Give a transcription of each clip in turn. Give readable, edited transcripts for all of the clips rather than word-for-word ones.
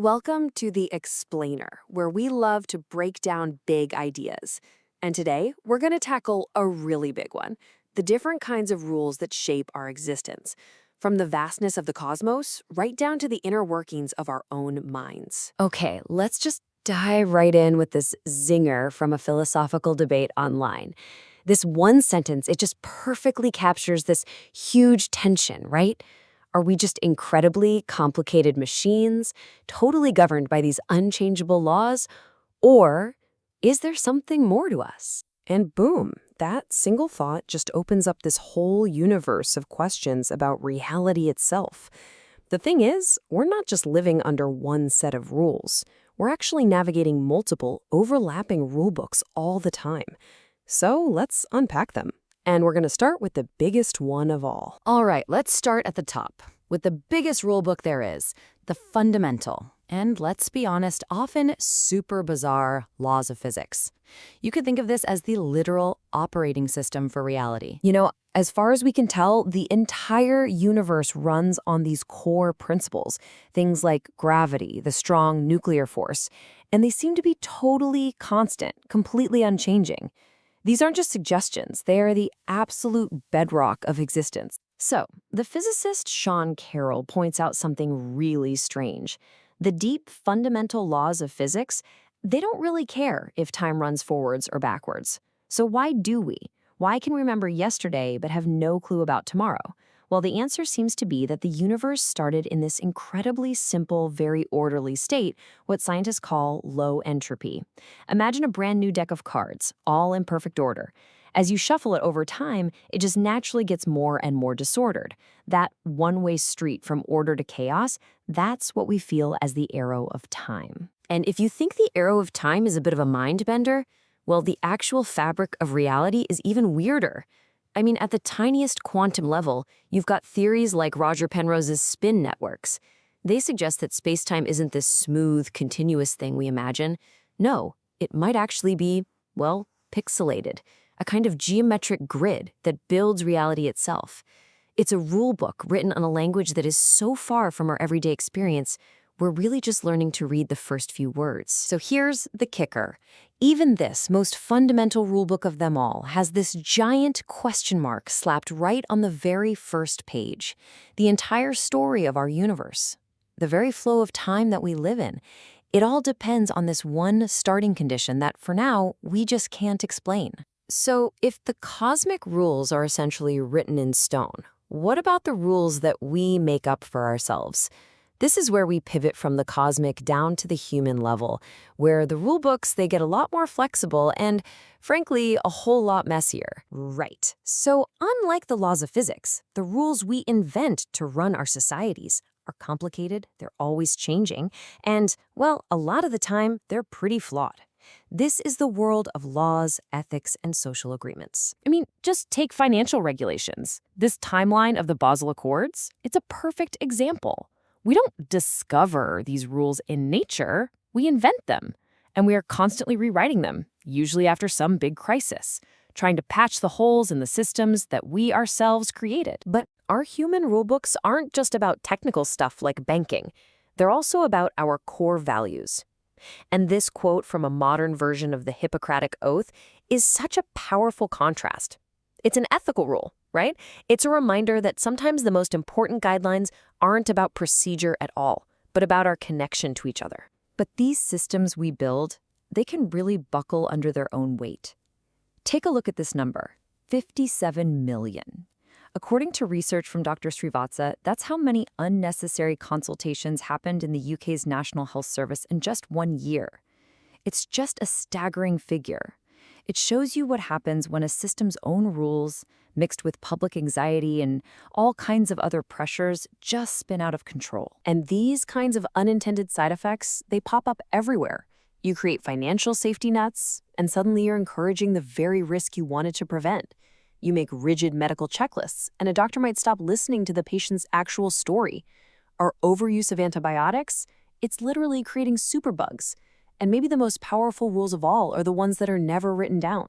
Welcome to the Explainer, where we love to break down big ideas. And today, we're going to tackle a really big one, the different kinds of rules that shape our existence, from the vastness of the cosmos right down to the inner workings of our own minds. Okay, let's just dive right in with this zinger from a philosophical debate online. This one sentence, it just perfectly captures this huge tension, right? Are we just incredibly complicated machines, totally governed by these unchangeable laws? Or is there something more to us? And boom, that single thought just opens up this whole universe of questions about reality itself. The thing is, we're not just living under one set of rules. We're actually navigating multiple, overlapping rulebooks all the time. So let's unpack them. And we're going to start with the biggest one of all. All right, let's start at the top with the biggest rulebook there is, the fundamental, and let's be honest, often super bizarre laws of physics. You could think of this as the literal operating system for reality. As far as we can tell, the entire universe runs on these core principles, things like gravity, the strong nuclear force, and they seem to be totally constant, completely unchanging. These aren't just suggestions, they are the absolute bedrock of existence. So, the physicist Sean Carroll points out something really strange. The deep, fundamental laws of physics, they don't really care if time runs forwards or backwards. So why do we? Why can we remember yesterday but have no clue about tomorrow? Well, the answer seems to be that the universe started in this incredibly simple, very orderly state, what scientists call low entropy. Imagine a brand new deck of cards, all in perfect order. As you shuffle it over time, it just naturally gets more and more disordered. That one-way street from order to chaos, that's what we feel as the arrow of time. And if you think the arrow of time is a bit of a mind bender, well, the actual fabric of reality is even weirder. I mean, at the tiniest quantum level, you've got theories like Roger Penrose's spin networks. They suggest that space-time isn't this smooth, continuous thing we imagine. No, it might actually be, well, pixelated, a kind of geometric grid that builds reality itself. It's a rule book written on a language that is so far from our everyday experience, we're really just learning to read the first few words. So here's the kicker. Even this most fundamental rulebook of them all has this giant question mark slapped right on the very first page. The entire story of our universe, the very flow of time that we live in, it all depends on this one starting condition that, for now, we just can't explain. So if the cosmic rules are essentially written in stone, what about the rules that we make up for ourselves? This is where we pivot from the cosmic down to the human level, where the rule books, they get a lot more flexible and, frankly, a whole lot messier. Right. So unlike the laws of physics, the rules we invent to run our societies are complicated, they're always changing, and, well, a lot of the time, they're pretty flawed. This is the world of laws, ethics, and social agreements. I mean, just take financial regulations. This timeline of the Basel Accords, it's a perfect example. We don't discover these rules in nature, we invent them. And we are constantly rewriting them, usually after some big crisis, trying to patch the holes in the systems that we ourselves created. But our human rulebooks aren't just about technical stuff like banking. They're also about our core values. And this quote from a modern version of the Hippocratic Oath is such a powerful contrast. It's an ethical rule, right? It's a reminder that sometimes the most important guidelines aren't about procedure at all, but about our connection to each other. But these systems we build, they can really buckle under their own weight. Take a look at this number, 57 million. According to research from Dr. Srivatsa, that's how many unnecessary consultations happened in the UK's National Health Service in just 1 year. It's just a staggering figure. It shows you what happens when a system's own rules, mixed with public anxiety and all kinds of other pressures, just spin out of control. And these kinds of unintended side effects, they pop up everywhere. You create financial safety nets, and suddenly you're encouraging the very risk you wanted to prevent. You make rigid medical checklists, and a doctor might stop listening to the patient's actual story. Our overuse of antibiotics, it's literally creating superbugs. And maybe the most powerful rules of all are the ones that are never written down.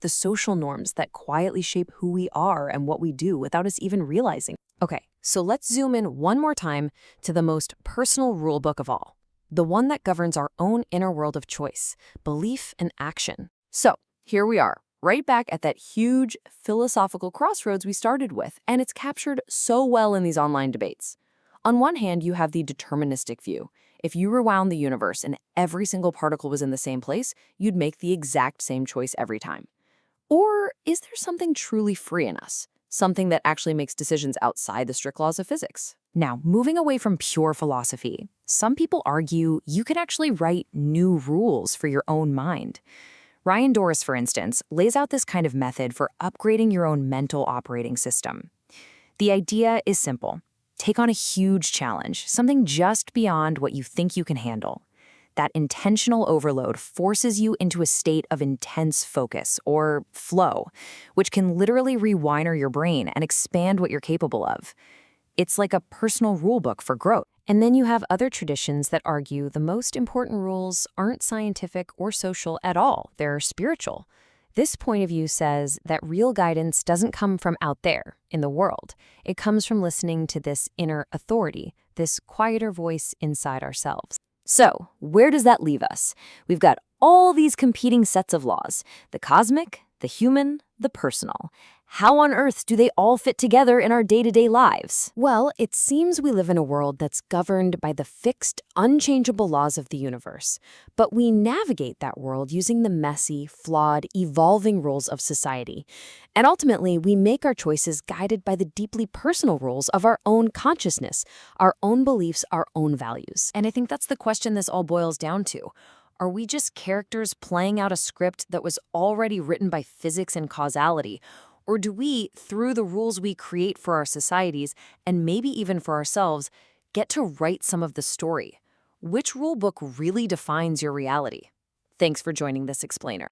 The social norms that quietly shape who we are and what we do without us even realizing. Okay, so let's zoom in one more time to the most personal rule book of all, the one that governs our own inner world of choice, belief, and action. So, here we are, right back at that huge philosophical crossroads we started with, and it's captured so well in these online debates. On one hand, you have the deterministic view. If you rewound the universe and every single particle was in the same place, you'd make the exact same choice every time. Or is there something truly free in us? Something that actually makes decisions outside the strict laws of physics? Now, moving away from pure philosophy, some people argue you can actually write new rules for your own mind. Ryan Doris, for instance, lays out this kind of method for upgrading your own mental operating system. The idea is simple. Take on a huge challenge, something just beyond what you think you can handle. That intentional overload forces you into a state of intense focus, or flow, which can literally rewire your brain and expand what you're capable of. It's like a personal rulebook for growth. And then you have other traditions that argue the most important rules aren't scientific or social at all, they're spiritual. This point of view says that real guidance doesn't come from out there, in the world. It comes from listening to this inner authority, this quieter voice inside ourselves. So, where does that leave us? We've got all these competing sets of laws, the cosmic, the human, the personal. How on earth do they all fit together in our day-to-day lives? Well, it seems we live in a world that's governed by the fixed, unchangeable laws of the universe. But we navigate that world using the messy, flawed, evolving rules of society. And ultimately, we make our choices guided by the deeply personal rules of our own consciousness, our own beliefs, our own values. And I think that's the question this all boils down to. Are we just characters playing out a script that was already written by physics and causality? Or do we, through the rules we create for our societies, and maybe even for ourselves, get to write some of the story? Which rule book really defines your reality? Thanks for joining this explainer.